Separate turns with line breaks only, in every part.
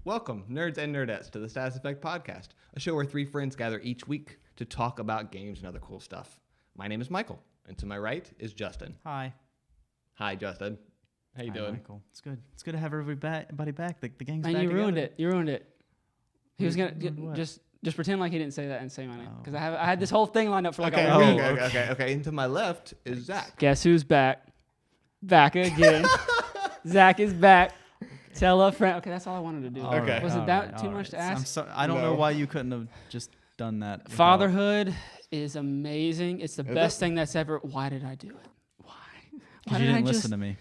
Welcome, nerds and nerdettes, to the Status Effect Podcast, a show where three friends gather each week to talk about games and other cool stuff. My name is Michael, and to my right is Justin.
Hi.
Hi, Justin. How you doing?
Michael. It's good. It's good to have everybody back. The gang's
Man,
back
you ruined
together.
it. You ruined it. He was gonna
What?
just pretend like he didn't say that and say my name, because
Oh.
I had this whole thing lined up for like
Okay,
a week.
okay. And to my left is Zach.
Guess who's back? Back again. Zach is back. Tell a friend. Okay, that's all I wanted to do.
All
Okay.
right,
Was it
all
that
right,
too
all
much to
right.
ask?
I don't know
No.
why you couldn't have just done that. without-
Fatherhood is amazing. It's the
Is
best
it?
thing that's ever. Why did I do it? Why?
'Cause you didn't listen to me.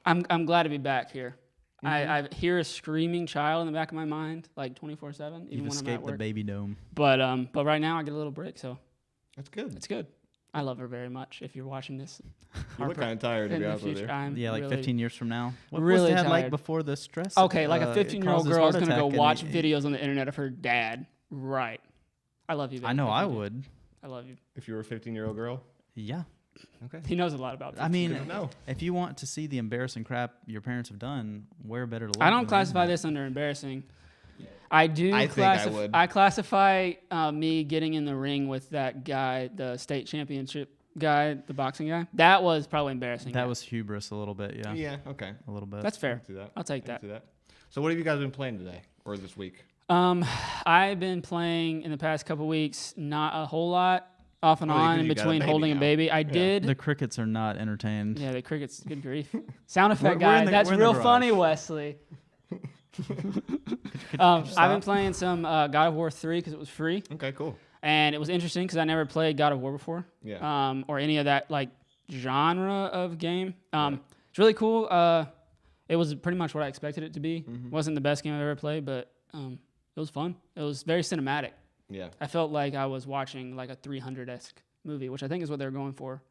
I'm glad to be back here.
Mm-hmm.
I hear a screaming child in the back of my mind, like 24/7, even
You've
when I'm at
escaped the
work.
baby dome.
But right now I get a little break, so
That's good.
it's good. I love her very much. If you're watching this,
You look kind of tired, to
in
be
the
honest with
future,
you.
I'm
Yeah, like
really,
15 years from now. What
really
was Dad like
tired.
before the stress?
Okay, like a 15-year-old
causes
girl is
heart
gonna go
attack
watch
and
videos on the internet of her dad. Right. I love you. Babe.
I know
If
I
you do.
would.
I love you.
If you were a 15-year-old girl.
Yeah.
Okay.
He knows a lot about.
I mean,
Good to know.
if you want to see the embarrassing crap your parents have done, where better to look?
I don't
than
classify
the
this under embarrassing. I do.
I think I would.
I classify me getting in the ring with that guy, the state championship guy, the boxing guy. That was probably embarrassing.
internet. That was hubris a little bit, yeah.
Yeah, okay.
A little bit.
That's
I
fair.
can see that.
I'll take
I can
that.
see that. So what have you guys been playing today or this week?
I've been playing in the past couple weeks, not a whole lot, off and
Well,
on,
because
in
you got a
between
baby
holding a
now.
baby. I did.
The crickets are not entertained.
Yeah, the crickets. Good grief. Sound effect
We're in
guy.
the-
That's
we're in the
real
garage.
funny, Wesley. I've been playing some God of War 3 because it was free,
Okay, cool.
and it was interesting because I never played God of War before,
Yeah.
or any of that like genre of game. It's really cool. It was pretty much what I expected it to be. Wasn't the best game I've ever played, but it was fun. It was very cinematic.
Yeah.
I felt like I was watching like a 300-esque movie, which I think is what they're going for.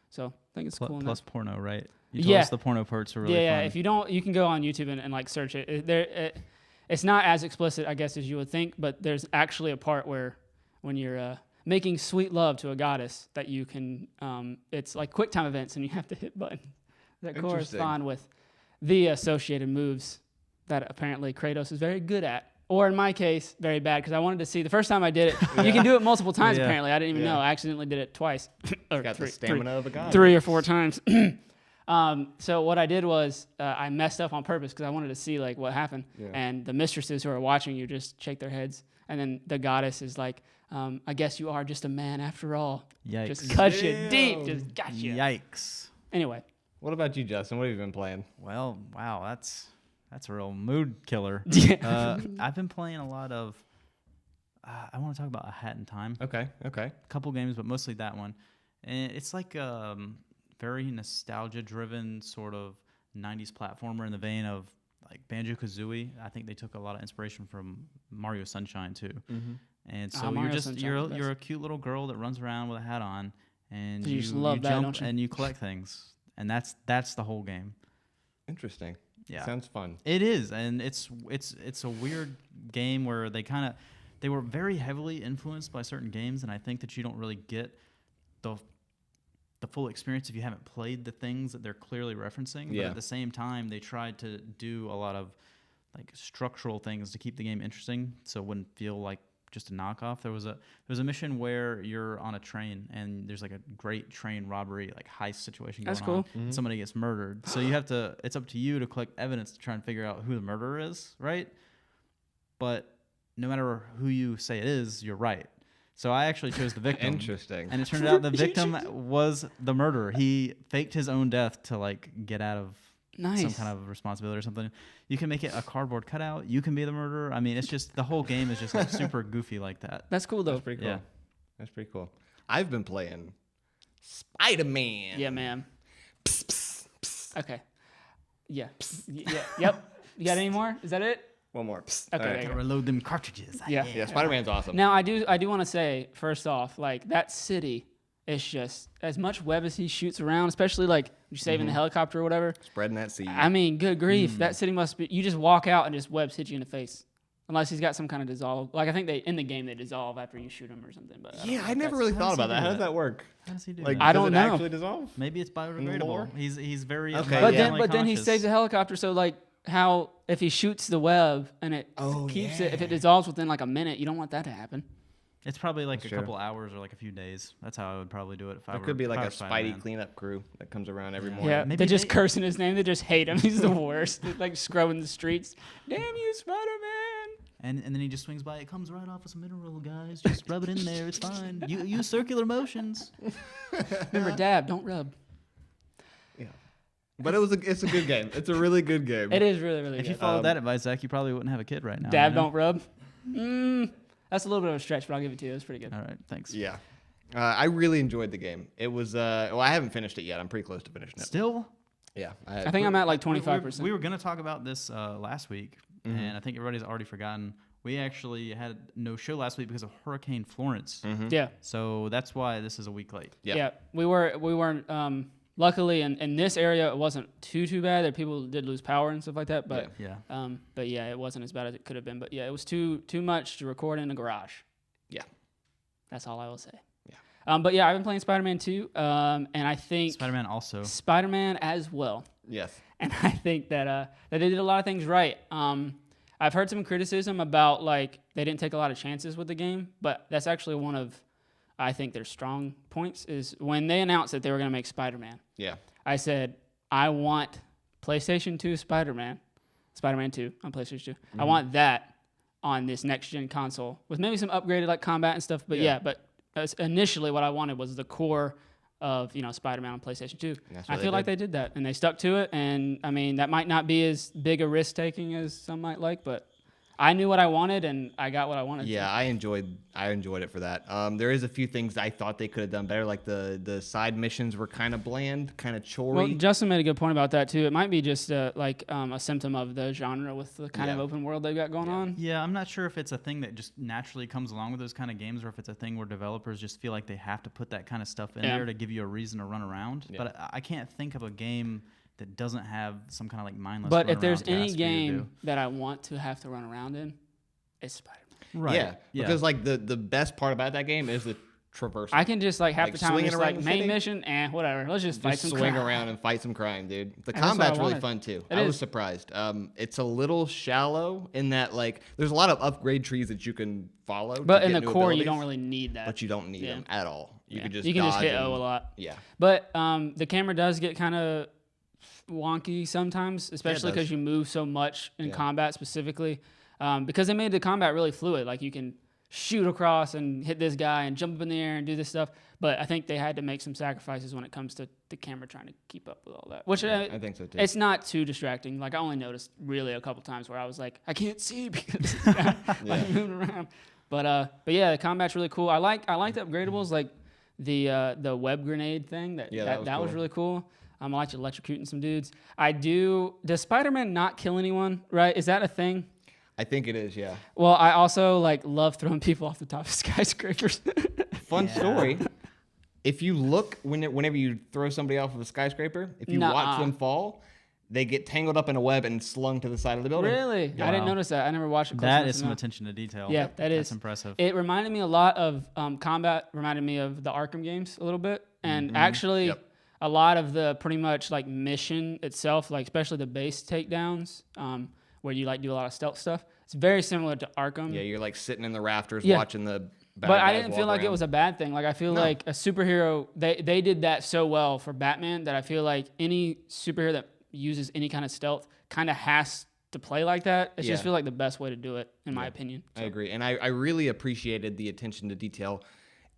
So I think it's cool.
Plus porno, right? You
Yeah.
told us the porno parts are really fun.
Yeah. If you don't, you can go on YouTube and like search it. It's not as explicit, I guess, as you would think, but there's actually a part where when you're making sweet love to a goddess that you can, it's like quick time events and you have to hit buttons that
Interesting.
correspond with the associated moves that apparently Kratos is very good at. Or in my case, very bad, because I wanted to see. The first time I did it, you can do it multiple times,
Yeah.
apparently. I didn't even
Yeah.
know. I accidentally did it twice. Or
Got the
three-
stamina of a god.
3 or 4 times. So what I did was I messed up on purpose because I wanted to see like what happened.
Yeah.
And the mistresses who are watching you just shake their heads. And then the goddess is like, I guess you are just a man after all.
Yikes.
Just cut you
Damn.
deep. Just got you.
Yikes.
Anyway.
What about you, Justin? What have you been playing?
Well, wow, that's a real mood killer. I've been playing a lot of. I want to talk about A Hat in Time.
Okay.
A couple games, but mostly that one. And it's like very nostalgia-driven sort of 90s platformer in the vein of like Banjo-Kazooie. I think they took a lot of inspiration from Mario Sunshine too. And so
Mario
you're
Sunshine's the
you're a cute little girl that runs around with a hat on, and
You
you
just love that,
jump
don't you?
and you collect things, and that's the whole game.
Interesting.
Yeah.
Sounds fun.
It is, and it's a weird game where they were very heavily influenced by certain games, and I think that you don't really get the full experience if you haven't played the things that they're clearly referencing.
Yeah.
But at the same time, they tried to do a lot of like structural things to keep the game interesting, so it wouldn't feel like just a knockoff. There was a mission where you're on a train and there's like a great train robbery, like heist situation going
That's cool.
on. And somebody gets murdered. So it's up to you to collect evidence to try and figure out who the murderer is, right? But no matter who you say it is, you're right. So I actually chose the victim.
Interesting.
And it turned out the victim was the murderer. He faked his own death to like get out of
Nice.
some kind of responsibility or something. You can make it a cardboard cutout. You can be the murderer. I mean, it's just the whole game is just like super goofy like that.
That's cool though.
That's pretty cool.
Yeah.
That's pretty cool. I've been playing Spiderman.
Yeah, man. Okay. Yeah. Yep. You got any more? Is that it?
One more.
Okay.
All right.
there you go.
Reload them cartridges.
Yeah.
Yeah, Spider-Man's awesome.
Now I do want to say first off, like that city is just as much web as he shoots around, especially like you're saving the helicopter or whatever.
Spreading that seed.
I mean, good grief, that city must be. You just walk out and just webs hit you in the face, unless he's got some kind of dissolve. Like I think in the game they dissolve after you shoot him or something. But
Yeah, I never really thought about that. How does that work?
How does he do
Like,
that?
I
does
don't
it
know.
actually dissolve?
Maybe it's
lore?
biodegradable. He's very
Okay,
But
yeah.
then he
conscious.
saves a helicopter. So like, how if he shoots the web and it keeps it, if it dissolves within like a minute, you don't want that to happen.
It's probably like
That's
a
true.
couple hours or like a few days. That's how I would probably do it if I
There
were.
could be like
if I
a
were
Spidey
Spider-Man.
cleanup crew that comes around every morning.
Yeah,
Maybe
they're just
they-
cursing his name. They just hate him. He's the worst. They're like scrubbing the streets. Damn you, Spider-Man.
And then he just swings by. It comes right off with some mineral, guys. Just rub it in there. It's fine. You use circular motions.
Remember, dab, don't rub.
Yeah. But it's a good game. It's a really good game.
It is really, really
If you
good.
followed that advice, Zach, you probably wouldn't have a kid right now.
Dab,
you know?
don't rub. That's a little bit of a stretch, but I'll give it to you. It was pretty good.
All right, thanks.
Yeah. I really enjoyed the game. It was well, I haven't finished it yet. I'm pretty close to finishing it.
Still,
Yeah.
I think I'm at like 25%.
we were going to talk about this last week, and I think everybody's already forgotten. We actually had no show last week because of Hurricane Florence.
Yeah.
So that's why this is a week late.
Yeah.
Yeah. We weren't luckily in this area it wasn't too bad. There people did lose power and stuff like that, but
Yeah.
but yeah, it wasn't as bad as it could have been. But yeah, it was too much to record in a garage.
Yeah.
That's all I will say.
Yeah.
But yeah, I've been playing Spider-Man 2, and I think
Spider-Man also.
Spider-Man as well.
Yes.
And I think that they did a lot of things right. I've heard some criticism about like they didn't take a lot of chances with the game, but that's actually one of I think their strong points is when they announced that they were going to make Spider-Man.
Yeah.
I said I want PlayStation 2 Spider-Man 2 on PlayStation 2. I want that on this next gen console with maybe some upgraded like combat and stuff. But but initially what I wanted was the core of Spider-Man on PlayStation 2.
That's what
I
they
feel like
did.
they did that and they stuck to it. And I mean that might not be as big a risk taking as some might like, but I knew what I wanted and I got what I wanted.
Yeah, I enjoyed it for that. There is a few things I thought they could have done better, like the side missions were kind of bland, kind of chory.
Well, Justin made a good point about that too. It might be just a symptom of the genre with the kind of open world they've got going on.
Yeah, I'm not sure if it's a thing that just naturally comes along with those kind of games or if it's a thing where developers just feel like they have to put that kind of stuff in there to give you a reason to run around.
Yeah.
But I can't think of a game that doesn't have some kind of like mindless
But
run
if there's
around
any
task for you to
game
do.
that I want to have to run around in, it's Spider-Man.
Right.
Yeah, because like the best part about that game is the traversal.
I can just like half
Like,
the time I'm
swinging
just
around
like
the
main
city?
mission, whatever. Let's just fight
Just
some
swing
crime.
around and fight some crime, dude. The
And that's what I
combat's really
wanted.
fun too.
It
I was
is.
surprised. It's a little shallow in that like there's a lot of upgrade trees that you can follow.
But
to
in
get
the
new
core, you
abilities,
don't really need that.
But you don't need
Yeah.
them at all. You
Yeah.
can just
you can just
dodge
hit
and-
O a lot.
Yeah.
But the camera does get kind of wonky sometimes, especially
does.
because you move so much in
Yeah.
combat specifically. Because they made the combat really fluid. Like you can shoot across and hit this guy and jump up in the air and do this stuff. But I think they had to make some sacrifices when it comes to the camera trying to keep up with all that. Which
I think so too.
it's not too distracting. Like I only noticed really a couple times where I was like, I can't see because this guy like moving around. But yeah, the combat's really cool. I like the upgradables like the web grenade thing. That was
cool.
really cool. I like electrocuting some dudes. Does Spider-Man not kill anyone? Right? Is that a thing?
I think it is. Yeah.
Well, I also like love throwing people off the top of skyscrapers.
Fun story. If you look whenever you throw somebody off of a skyscraper, if you watch them fall, they get tangled up in a web and slung to the side of the building.
Really?
Yeah.
I didn't
Wow.
notice that. I never watched it.
That is some attention to detail.
Yeah, that is.
That's impressive.
It reminded me a lot of combat. Reminded me of the Arkham games a little bit, and actually,
Yep.
a lot of the pretty much like mission itself, like especially the base takedowns, where you like do a lot of stealth stuff. It's very similar to Arkham.
Yeah, you're like sitting in the rafters
Yeah.
watching the. Bad
But I
guys
didn't feel
walk
like it
around.
was a bad thing. Like I feel like a superhero, they did that so well for Batman that I feel like any superhero that uses any kind of stealth kind of has to play like that. It just
Yeah.
feel like the best way to do it, in my opinion.
I agree, and I really appreciated the attention to detail,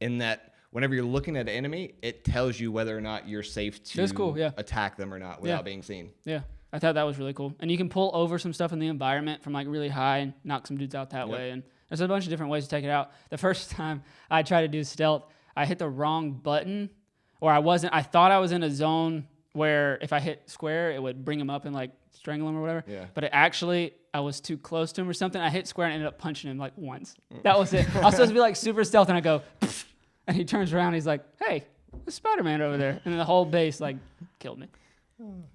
in that whenever you're looking at an enemy, it tells you whether or not you're safe to
That's cool, yeah.
attack them or not without being seen.
Yeah, I thought that was really cool. And you can pull over some stuff in the environment from like really high and knock some dudes out that way. And there's a bunch of different ways to take it out. The first time I tried to do stealth, I hit the wrong button, or I thought I was in a zone where if I hit square, it would bring him up and like strangle him or whatever.
Yeah.
But I was too close to him or something. I hit square and ended up punching him like once. That was it. I was supposed to be like super stealth, and I go, and he turns around, and he's like, hey, there's Spider-Man over there. And then the whole base like killed me.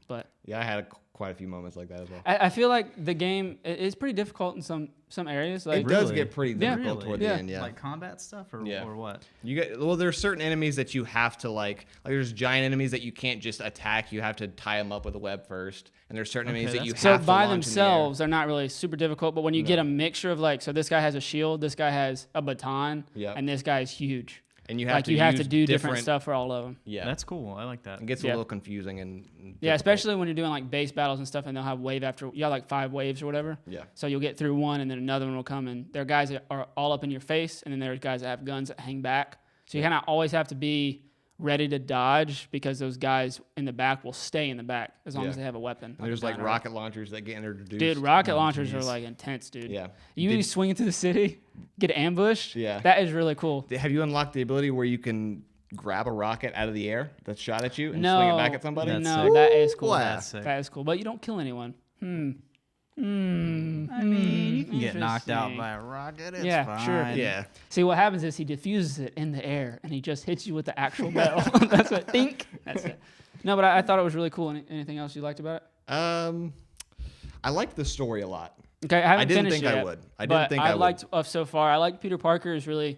But
Yeah, I had quite a few moments like that as well.
I feel like the game is pretty difficult in some areas. Like
It does
Really?
get pretty difficult toward the end, yeah.
Like combat stuff or what?
There's certain enemies that you have to like there's giant enemies that you can't just attack. You have to tie them up with a web first. And there's certain enemies that you have
so
to
by
launch
themselves, they're not really super difficult. But when you get a mixture of like, so this guy has a shield, this guy has a baton, and this guy is huge.
And you have to
have to do different stuff for all of them.
Yeah,
that's cool. I like that.
It gets a little confusing and
difficult. Especially when you're doing like base battles and stuff, and they'll have wave after you have like 5 waves or whatever.
Yeah.
So you'll get through one, and then another one will come, and there are guys that are all up in your face, and then there's guys that have guns that hang back. So you kind of always have to be ready to dodge because those guys in the back will stay in the back as long as they have a weapon.
And there's like rocket launchers that get introduced.
Dude, rocket launchers are like intense, dude.
Yeah.
You swing into the city, get ambushed.
Yeah.
That is really cool.
Have you unlocked the ability where you can grab a rocket out of the air that's shot at you and swing it back at somebody?
That is cool.
That's
sick. That is cool. But you don't kill anyone.
I mean, you can get knocked out by a rocket. It's fine.
Sure.
Yeah.
See, what happens is he diffuses it in the air, and he just hits you with the actual metal. That's what. Think. That's it. No, but I thought it was really cool. Anything else you liked about it?
I liked the story a lot.
Okay, I
didn't
finished
think
it
I
yet,
would. I didn't think I would.
liked so far. I like Peter Parker is really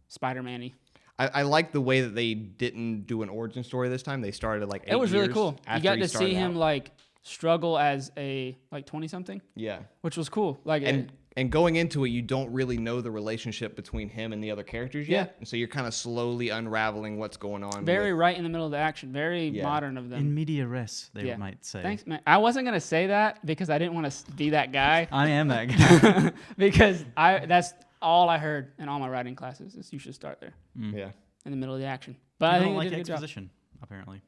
Spider-Man-y.
I like the way that they didn't do an origin story this time. They started like 8
It was really
years
cool. You
after
got
he
to see
started
him
out.
like struggle as a like 20-something.
Yeah.
Which was cool. Like
And going into it, you don't really know the relationship between him and the other characters yet. And so you're kind of slowly unraveling what's going on.
Very right in the middle of the action. Very modern of them.
In media res, they might say.
Thanks, man. I wasn't going to say that because I didn't want to be that guy.
I am that guy.
Because that's all I heard in all my writing classes is you should start there.
Yeah.
In the middle of the action. But
I
think
don't
they
like
did a good
exposition, apparently.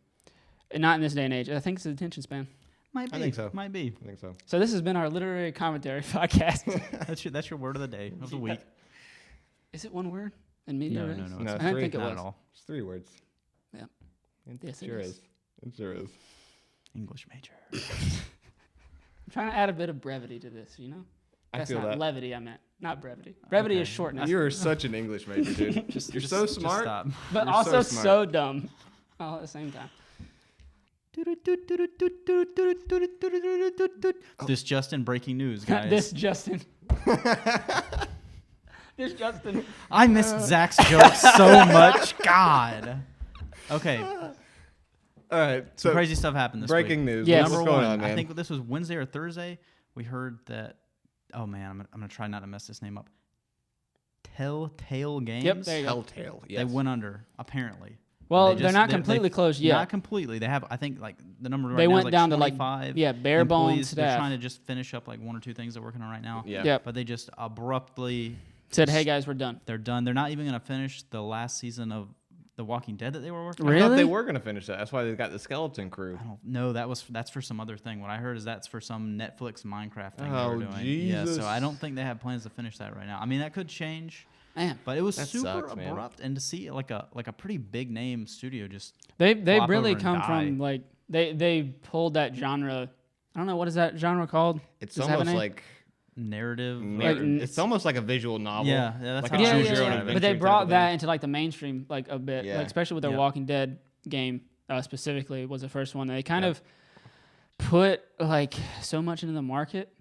job. Not in this day and age. I think it's the attention span.
Might be.
I think so.
Might be.
I think so.
So this has been our literary commentary podcast.
That's your word of the day, of the week.
Is it one word in media?
No,
res?
no.
No,
I
it's
didn't
three.
think it
Not
was.
at all.
It's 3 words.
Yeah.
It
Yes, it
sure
is.
is. It sure is.
English major.
I'm trying to add a bit of brevity to this, you know?
I
That's
feel
not
that.
levity, I meant. Not brevity. Brevity
Okay.
is shortness.
You're such an English major, dude. You're so smart.
stop.
But
You're
also
so smart.
so dumb all at the same time.
This Justin breaking news, guys.
This Justin. This Justin.
I missed Zach's joke so much. God. Okay.
All right. So
Crazy stuff happened this
breaking
week.
news.
Yes.
What's
Number
going
one,
on, man?
I think this was Wednesday or Thursday. We heard that. Oh man, I'm gonna try not to mess this name up. Telltale Games.
Yep, there you go.
Telltale. Yes.
They went under apparently.
Well,
They
they're not
they-
completely closed yet.
Not completely. They have, I think, like the number right
They
now
went
is like
down to, like,
25
bare bones
employees. They're
staff.
trying to just finish up like 1 or 2 things they're working on right now.
Yeah.
Yep.
But they just abruptly
Said, hey guys, we're done.
they're done. They're not even going to finish the last season of The Walking Dead that they were working on.
I thought they
Really?
were gonna finish that. That's why they got the skeleton crew.
I don't know. That's for some other thing. What I heard is that's for some Netflix Minecraft thing they
Oh,
were doing. Yeah,
Jesus.
so I don't think they have plans to finish that right now. I mean, that could change,
Man.
but it was
That
super
sucks, man.
abrupt, and to see like a pretty big name studio just
They
flop
really
over and
come
die.
from like they pulled that genre. I don't know what is that genre called.
It's
Does it have a
almost
name?
like
narrative.
it's almost like a visual novel.
Yeah, that's
like
how
a
I
Yeah,
choose
yeah,
your own
yeah.
adventure
But they
type
brought
of
that
thing.
into like the mainstream like a bit,
Yeah.
like especially with their
Yeah.
Walking Dead game specifically was the first one. They kind of put like so much into the market.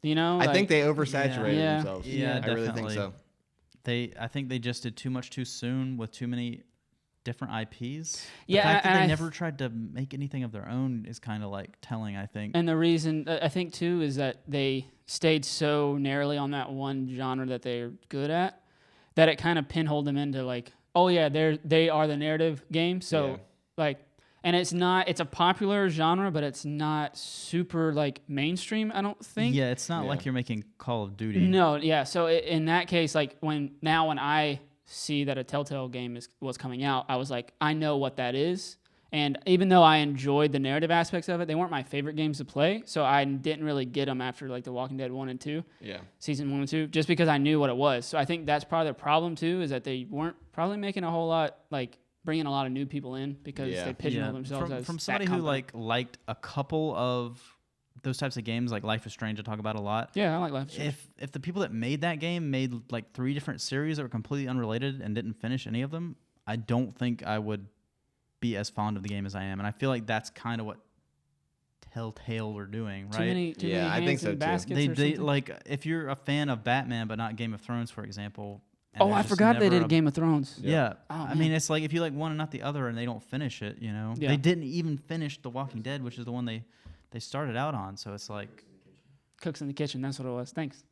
You know,
I
like,
think they oversaturated
Yeah.
themselves.
Yeah,
I really think
definitely.
so.
I think they just did too much too soon with too many different IPs.
Yeah,
the fact that
and
they
I
never tried to make anything of their own is kind of like telling. I think.
And the reason I think too is that they stayed so narrowly on that one genre that they're good at, that it kind of pinholed them into like, oh yeah, they are the narrative game. So
Yeah.
like, and it's a popular genre, but it's not super like mainstream. I don't think.
Yeah, it's not
Yeah.
like you're making Call of Duty.
No, yeah. So in that case, like when I see that a Telltale game was coming out, I was like, I know what that is. And even though I enjoyed the narrative aspects of it, they weren't my favorite games to play. So I didn't really get them after like The Walking Dead 1 and 2,
Yeah.
season 1 and 2, just because I knew what it was. So I think that's probably the problem too, is that they weren't probably making a whole lot, like bringing a lot of new people in because
Yeah.
they pigeonhole themselves as
from
that
somebody who
company.
liked a couple of those types of games, like Life is Strange, I talk about a lot.
Yeah, I like Life is Strange.
If the people that made that game made like 3 different series that were completely unrelated and didn't finish any of them, I don't think I would be as fond of the game as I am. And I feel like that's kind of what Telltale were doing, right?
Too many
Yeah, I
hands
think so,
in
too.
baskets
They
or something?
like if you're a fan of Batman but not Game of Thrones, for example. and
Oh,
there's
I
just
forgot they
never
did
a-
Game of Thrones.
Yeah,
Oh,
I
man.
mean it's like if you like one and not the other, and they don't finish it, you know.
Yeah.
They didn't even finish The Walking Dead, which is the one they started out on. So it's like
Cooks in the Kitchen. That's what it was. Thanks.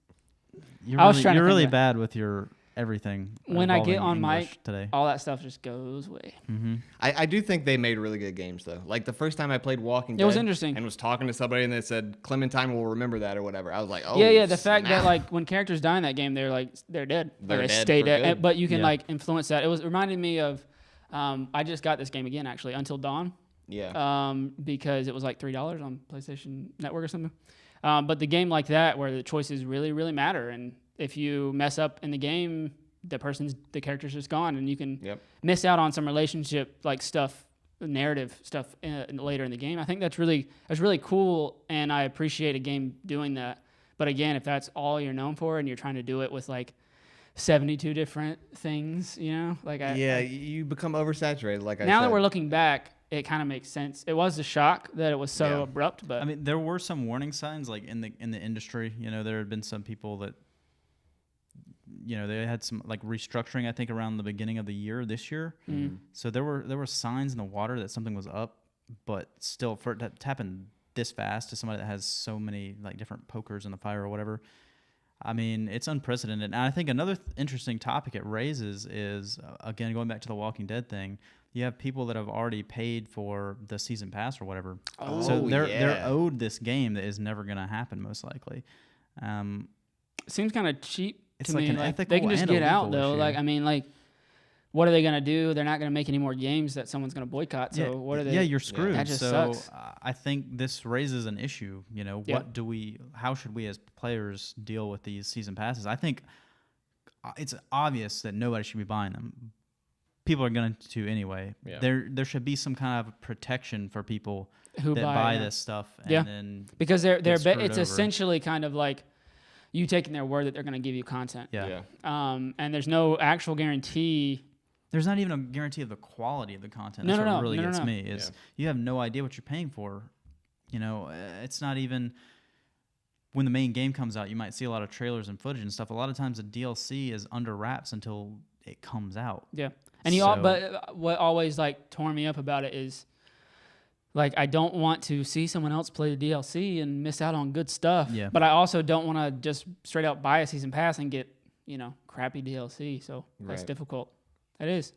you're
I was
really,
trying to
you're
think
really
that.
bad with your everything.
When I get
involving
on
English
mic,
today.
all that stuff just goes away.
Mm-hmm.
I do think they made really good games though. Like the first time I played Walking Dead,
It was interesting.
and was talking to somebody and they said Clementine will remember that or whatever. I was like, oh
yeah. The fact that
snap.
like when characters die in that game, they're dead.
They're
Like, they
dead
stay
for
dead.
good.
But you can
Yeah.
like influence that. It reminded me of. I just got this game again actually, Until Dawn.
yeah.
Because it was like $3 on PlayStation Network or something. But the game like that, where the choices really, really matter, and if you mess up in the game, the character's just gone, and you can
Yep.
miss out on some relationship like stuff, narrative stuff later in the game. I think that's really cool, and I appreciate a game doing that. But again, if that's all you're known for, and you're trying to do it with like 72 different things, you know, like
You become oversaturated. Like I
now
said.
that we're looking back, it kind of makes sense. It was a shock that it was so
Yeah.
abrupt, but
I mean, there were some warning signs, like in the industry. You know, there had been some people that, you know, they had some like restructuring. I think around the beginning of the year this year.
Mm.
So there were signs in the water that something was up, but still, for it to happen this fast to somebody that has so many like different pokers in the fire or whatever. I mean, it's unprecedented. And I think another interesting topic it raises is, again, going back to the Walking Dead thing, you have people that have already paid for the season pass or whatever.
Oh,
So they're
yeah.
owed this game that is never going to happen, most likely.
seems kind of cheap
It's
to
like
me.
an
Like,
ethical
they can just
and a
get out
legal
though.
issue.
Like I mean, like what are they gonna do? They're not gonna make any more games that someone's gonna boycott. So what are they?
Yeah, you're screwed.
That just
so
sucks.
I think this raises an issue. You know,
Yeah.
how should we as players deal with these season passes? I think it's obvious that nobody should be buying them. People are going to anyway.
Yeah.
There should be some kind of protection for people
Who
that
buy
buy
it.
this stuff. And
Yeah.
then
Because
get screwed
it's
over.
essentially kind of like you taking their word that they're gonna give you content.
yeah.
And there's no actual guarantee.
There's not even a guarantee of the quality of the content.
No,
That's
no,
what
no.
really
No, no,
gets
no.
me is you have no idea what you're paying for. You know, it's not even when the main game comes out. You might see a lot of trailers and footage and stuff. A lot of times the DLC is under wraps until it comes out.
Yeah. And
So-
but what always like tore me up about it is like I don't want to see someone else play the DLC and miss out on good stuff.
Yeah.
But I also don't want to just straight out buy a season pass and get, crappy DLC. So that's
Right.
difficult. It is.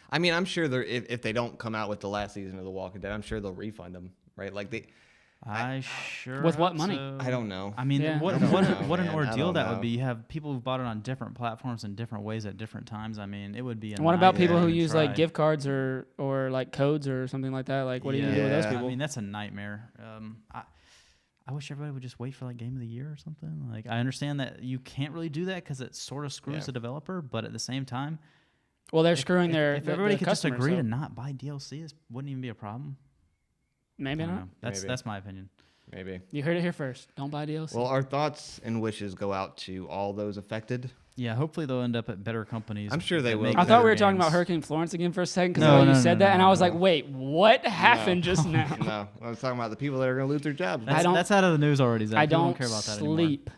I mean, I'm sure if they don't come out with the last season of The Walking Dead, I'm sure they'll refund them, right? Like
I sure
With what
hope
money?
so.
I don't know.
I mean,
Yeah.
what
I don't
what,
know,
what an
man. I
ordeal
don't
that
know.
would be. You have people who bought it on different platforms in different ways at different times. I mean, it would be.
And what about people who
Yeah.
use like gift cards or like codes or something like that? Like, what do you do with those
Yeah.
people?
I mean, that's a nightmare. I wish everybody would just wait for like Game of the Year or something. Like, I understand that you can't really do that because it sort of screws
Yeah.
the developer, but at the same time,
Well, they're screwing
if
their
everybody
their
could just
customers,
agree
so
to not buy DLC, it wouldn't even be a problem.
maybe
I don't
not.
know. That's
Maybe.
that's my opinion.
Maybe.
You heard it here first. Don't buy DLC.
Well, our thoughts and wishes go out to all those affected.
Yeah, hopefully they'll end up at better companies.
I'm sure they
that
will.
make
I thought we
better
were talking about
games.
Hurricane Florence again for a second because
No,
you
no,
said
no,
that, and
no,
I was
no.
like, wait, what happened just now?
No, I was talking about the people that are going to lose their jobs.
That's,
don't-
that's out of the news already, Zach.
I
People
don't
care about that anymore.
sleep.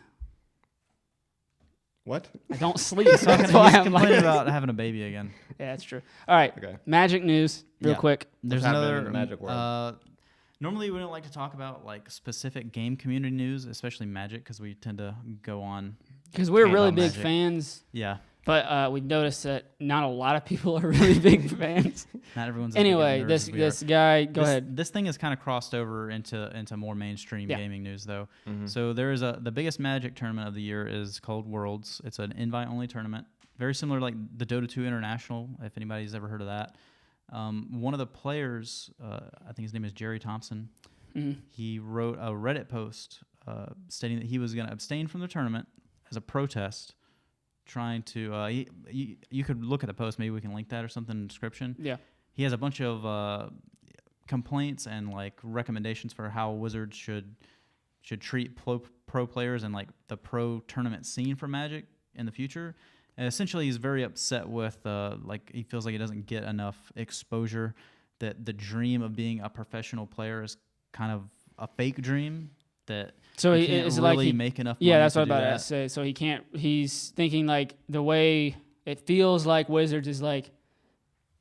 What?
I don't sleep.
He's
That's why I'm
complaining
like,
about having a baby again.
yeah, that's true. All right,
Okay.
magic news, real
Yeah.
quick.
There's
happening
another
in the magic world?
Normally, we don't like to talk about like specific game community news, especially Magic, because we tend to go on.
Because we're
Can't
really
about
big
Magic.
fans,
Yeah,
but we noticed that not a lot of people are really big fans.
not everyone's. as big of
Anyway,
nerds
this
as we are.
this guy, go
This-
ahead.
This thing has kind of crossed over into more mainstream
Yeah.
gaming news, though.
Mm-hmm.
So there is the biggest Magic tournament of the year is called Worlds. It's an invite-only tournament, very similar to like the Dota 2 International, if anybody's ever heard of that. One of the players, I think his name is Jerry Thompson.
Mhm.
He wrote a Reddit post stating that he was going to abstain from the tournament as a protest, trying to. You could look at the post. Maybe we can link that or something in the description.
Yeah.
He has a bunch of complaints and like recommendations for how Wizards should treat pro players and like the pro tournament scene for Magic in the future. And essentially, he's very upset with like he feels like he doesn't get enough exposure. That the dream of being a professional player is kind of a fake dream that
so
he
he
can't
is
really
like
make enough money
yeah, that's
to
what I'm
do
about
that.
to say. So he can't. He's thinking like the way it feels like Wizards is like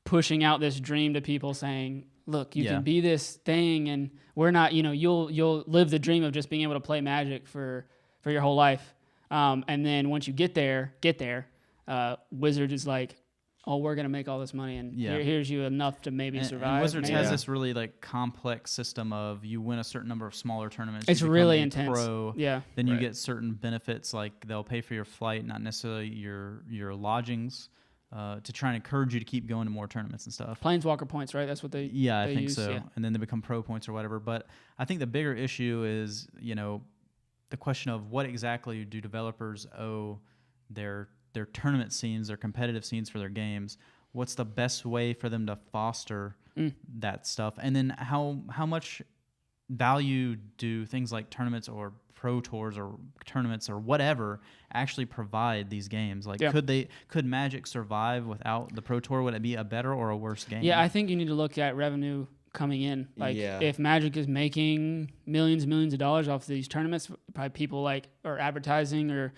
pushing out this dream to people, saying, "Look, you can be this thing, and we're not. You know, you'll live the dream of just being able to play Magic for your whole life. And then once you get there, Wizards is like, oh, we're gonna make all this money, and here's you enough to maybe survive."
And Wizards
maybe.
has this really like complex system of you win a certain number of smaller tournaments.
It's
you
really
become a
intense.
Pro,
yeah.
Then you get certain benefits like they'll pay for your flight, not necessarily your lodgings, to try and encourage you to keep going to more tournaments and stuff.
Planeswalker points, right? That's what they.
Yeah, I think
use,
so.
Yeah.
And then they become pro points or whatever. But I think the bigger issue is the question of what exactly do developers owe their tournament scenes, their competitive scenes for their games. What's the best way for them to foster that stuff? And then how much value do things like tournaments or pro tours or tournaments or whatever actually provide these games? Like, could Magic survive without the pro tour? Would it be a better or a worse game?
Yeah, I think you need to look at revenue coming in. Like, if Magic is making millions and millions of dollars off of these tournaments by people like, or advertising or,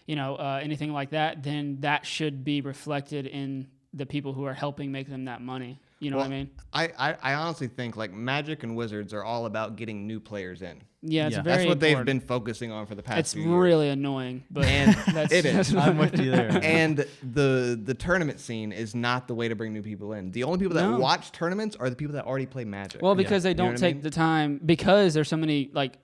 anything like that, then that should be reflected in the people who are helping make them that money. You know what I mean?
I honestly think like Magic and Wizards are all about getting new players in.
Yeah, it's very
That's what
important.
they've been focusing on for the past few years.
It's really annoying, but
it is.
I'm with you there.
And the tournament scene is not the way to bring new people in. The only people that watch tournaments are the people that already play Magic.
Well, because they don't take the time, because there's so many like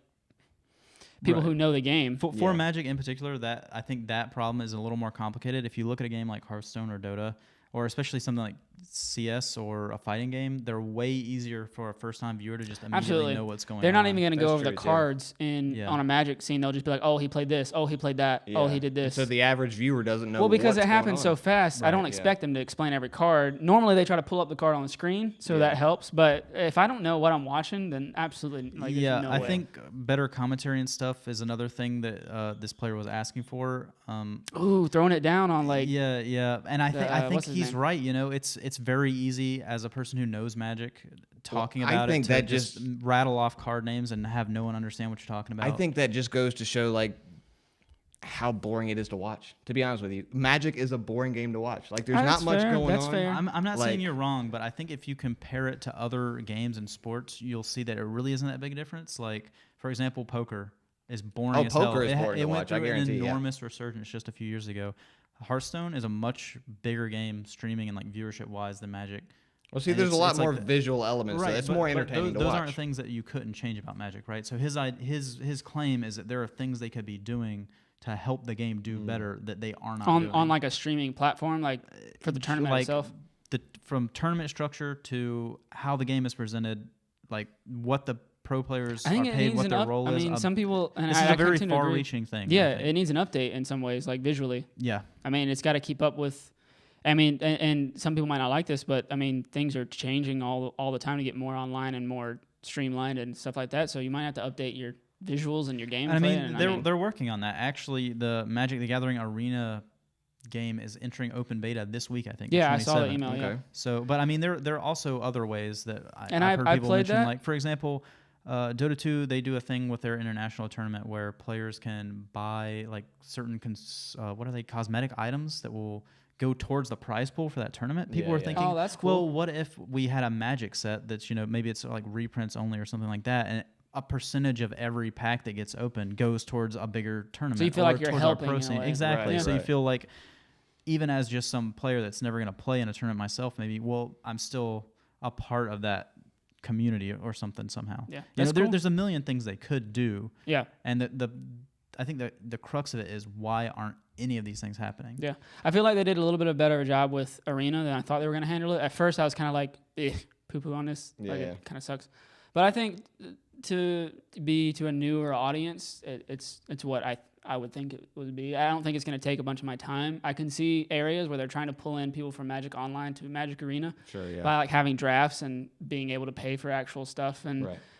people who know the game.
For Magic in particular, that I think that problem is a little more complicated. If you look at a game like Hearthstone or Dota, or especially something like CS or a fighting game, they're way easier for a first-time viewer to just immediately know what's going on.
They're not even going to go over the cards on a Magic scene. They'll just be like, oh, he played this. Oh, he played that. Oh, he did this.
And so the average viewer doesn't know.
Well, because
what's
it happens
going on.
so fast, I don't expect them to explain every card. Normally, they try to pull up the card on the screen, so that helps. But if I don't know what I'm watching, then absolutely, there's no
I
way.
think better commentary and stuff is another thing that this player was asking for.
Throwing it down on like
and I think he's right. It's very easy as a person who knows Magic talking about it to just rattle off card names and have no one understand what you're talking about.
I think that just goes to show like how boring it is to watch. To be honest with you, Magic is a boring game to watch. Like there's not much going on.
Fair.
I'm not saying you're wrong, but I think if you compare it to other games and sports, you'll see that it really isn't that big a difference. Like for example, poker is boring as hell.
Poker is boring to watch. I guarantee.
It went through an enormous resurgence just a few years ago. Hearthstone is a much bigger game streaming and like viewership wise than Magic.
Well, see, there's a lot more visual elements, so it's more entertaining to watch.
Those aren't things that you couldn't change about Magic, right? So his claim is that there are things they could be doing to help the game do better that they are not doing.
On like a streaming platform, like for the tournament itself?
From tournament structure to how the game is presented, like what the pro players are paid, what their role is.
I mean, some people... And
this is a very far-reaching thing.
Yeah, it needs an update in some ways, like visually.
Yeah.
I mean, it's got to keep up with... I mean, and some people might not like this, but I mean, things are changing all the time to get more online and more streamlined and stuff like that. So you might have to update your visuals and your gameplay.
I mean, they're working on that. Actually, the Magic the Gathering Arena game is entering open beta this week, I think.
Yeah, I saw the email. Okay.
Yeah. So, but I mean, there are also other ways that I've heard people
played
mention.
That.
Like, for example, Dota 2, they do a thing with their international tournament where players can buy like certain cosmetic items that will go towards the prize pool for that tournament. People are thinking,
oh, that's cool.
Well, what if we had a Magic set that's, maybe it's like reprints only or something like that, and a percentage of every pack that gets opened goes towards a bigger tournament.
So you feel like you're helping.
Exactly.
Right,
so you feel like even as just some player that's never going to play in a tournament myself, maybe, I'm still a part of that community or something somehow.
Yeah,
there's a million things they could do.
Yeah.
And I think the crux of it is why aren't any of these things happening?
Yeah. I feel like they did a little bit of better job with Arena than I thought they were going to handle it. At first, I was kind of like, poo-poo on this.
Yeah.
Like, it kind of sucks. But I think to be to a newer audience, it's what I would think it would be. I don't think it's going to take a bunch of my time. I can see areas where they're trying to pull in people from Magic Online to Magic Arena by like having drafts and being able to pay for actual stuff.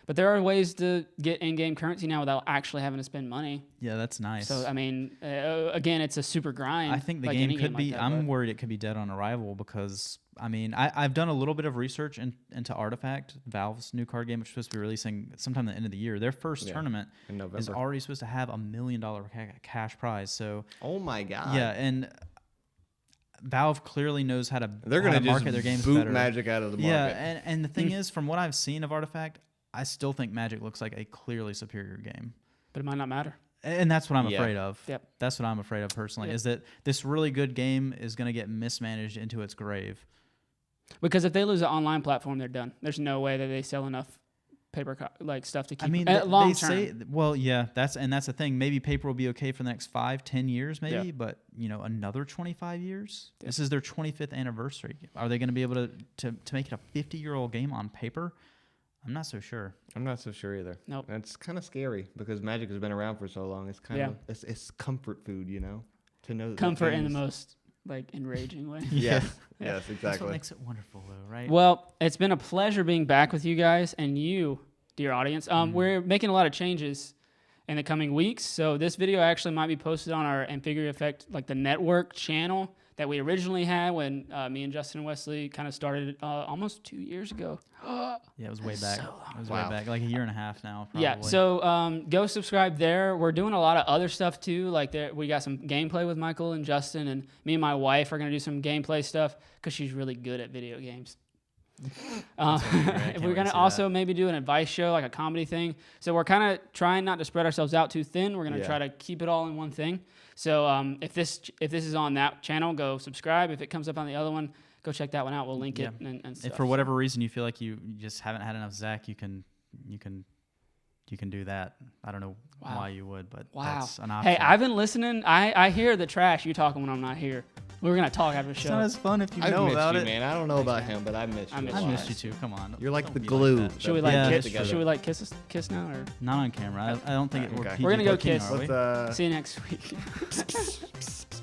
But there are ways to get in-game currency now without actually having to spend money.
Yeah, that's nice.
So I mean, again, it's a super grind.
I think the
like
game
any
could be.
like that,
I'm worried it could be dead on arrival because I mean I've done a little bit of research into Artifact, Valve's new card game, which is supposed to be releasing sometime at the end of the year. Their first tournament
in November
is already supposed to have $1 million cash prize. So
oh my god,
yeah, and Valve clearly knows how to
they're going to
market their games
boot
better.
Magic out of the market.
Yeah, and the thing is, from what I've seen of Artifact, I still think Magic looks like a clearly superior game.
But it might not matter.
And that's what I'm afraid of.
Yep.
That's what I'm afraid of personally,
Yep.
is that this really good game is going to get mismanaged into its grave.
Because if they lose an online platform, they're done. There's no way that they sell enough paper stuff to keep.
I mean,
long
they
term.
say, well, yeah, that's the thing. Maybe paper will be okay for the next 5-10 years, maybe,
Yeah.
but another 25 years.
Yeah.
This is their 25th anniversary. Are they going to be able to make it a 50-year-old game on paper? I'm not so sure.
I'm not so sure either.
Nope.
That's kind of scary because Magic has been around for so long. It's kind of it's comfort food, to know that
Comfort in the
things-
most enraging way.
Yes,
Yeah.
yes,
That's what
exactly.
makes it wonderful, though, right?
Well, it's been a pleasure being back with you guys and you, dear audience. We're making a lot of changes in the coming weeks, so this video actually might be posted on our Amphigory Effect, the network channel that we originally had when me and Justin and Wesley kind of started almost 2 years ago.
Yeah, it was way back. It was
Wow.
way back, like a year and a half now. Probably.
Yeah, so go subscribe there. We're doing a lot of other stuff too. We got some gameplay with Michael and Justin, and me and my wife are gonna do some gameplay stuff because she's really good at video games.
gonna be great. I can't
We're
wait
gonna
to see
also maybe do an advice show, like a comedy thing. So we're kind of trying not to spread ourselves out too thin. We're gonna
Yeah.
try to keep it all in one thing. So if this is on that channel, go subscribe. If it comes up on the other one, go check that one out. We'll link it and stuff.
If for whatever reason you feel like you just haven't had enough Zach, you can do that. I don't know why you would, but that's an option.
Hey, I've been listening. I hear the trash you talking when I'm not here. We're gonna talk after the
it's
show.
not as fun if you
I've
know
missed
about
you,
it.
man. I don't know about him, but I miss you.
I miss
I
you.
missed you too. Come on.
You're like
Don't
the
be
glue.
that.
Should we
Yeah,
kiss?
that's true.
Should we kiss now or?
Not on camera. I don't think
Okay.
we're
We're gonna go
PG-13,
kiss.
are we?
Let's
See you next week.